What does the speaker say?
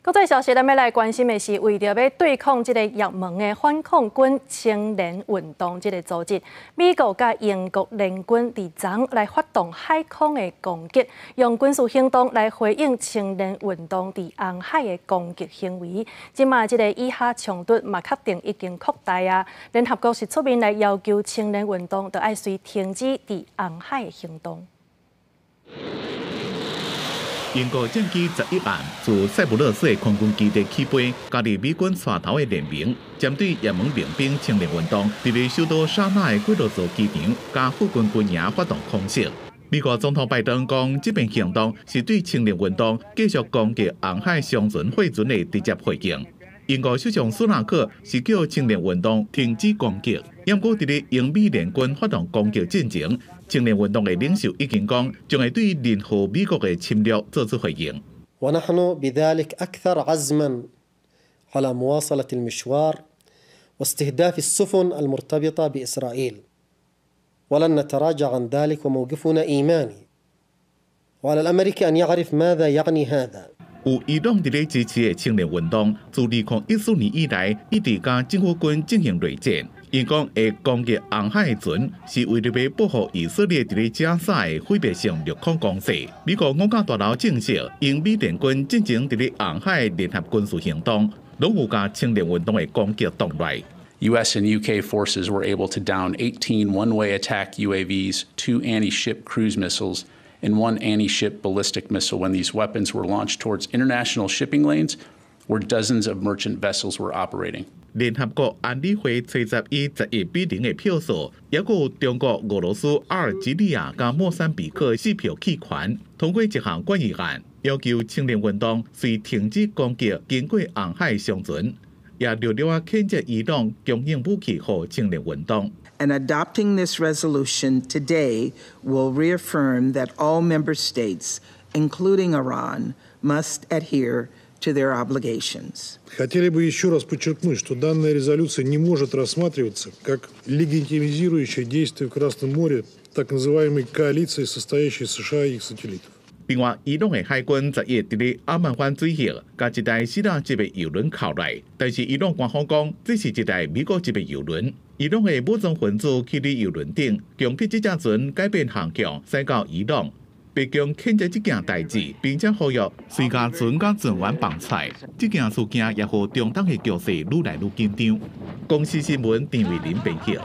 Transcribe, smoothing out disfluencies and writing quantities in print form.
国际消息，咱要来关心的是，为着要对抗这个也门的反抗军青年运动这个组织，美国甲英国联军伫昨来发动海空的攻击，用军事行动来回应青年运动伫红海的攻击行为。即马这个以哈冲突嘛，确定已经扩大啊！联合国是出面来要求青年运动，就要随停止伫红海的行动。 英国战机11案自塞浦路斯的空军基地起飞，加入美军带头的联名，针对也门民兵青年运动，伫咧首都沙那的几多座机场，加附近军营发动空袭。美国总统拜登讲，这边行动是对青年运动继续攻击红海商船货船的直接回应。英国首相苏纳克是叫青年运动停止攻击，不过伫咧英美联军发动攻击进前。 青年运动的领袖已经讲，将会对任何美国的侵略做出回应。ونحن بذلك أكثر عزما على مواصلة المشوار واستهداف السفن المرتبطة بإسرائيل، ولن نتراجع عن ذلك وموقفنا إيماني، وعلى الأمريكي أن يعرف ماذا يعني هذا. 有伊朗伫咧支持的青年运动，自2014年以来，一直甲政府军进行内战。 因讲会攻击红海的船，是为了要保护以色列伫咧加沙的毁灭性陆空攻势。美国五角大楼证实，英美联军进行伫咧红海的联合军事行动，拢有甲青年运动的攻击动来。 U.S. and UK forces were able to down 18 one-way attack UAVs, 2 anti-ship cruise missiles, and 1 anti-ship ballistic missile when these weapons were launched towards international shipping lanes where dozens of merchant vessels were operating. 联合国安理会吹集以11比0的票数，也有中国、俄罗斯、阿尔及利亚加莫桑比克4票弃权，通过一项决议案，要求青年运动随停止攻击经过红海商船，也热烈谴责伊朗供应武器给青年运动。 And adopting this resolution today will reaffirm that all member states, including Iran, must adhere to their obligations. Хотели бы еще раз подчеркнуть, что данная резолюция не может рассматриваться как легитимизирующее действие в Красном море так называемой коалиции, состоящей из США и их сателлитов. 另外，伊朗的海军昨夜伫咧阿曼湾水域，甲一台希腊级的油轮靠来，但是伊朗官方讲，这是一台美国级的油轮。伊朗的武装分子去伫油轮顶，强迫这只船改变航向，驶到伊朗。 北京谴责这件代志，并且呼吁随家船甲船员放出。这件事件也和中东的局势愈来愈紧张。公司新闻陈伟林编辑。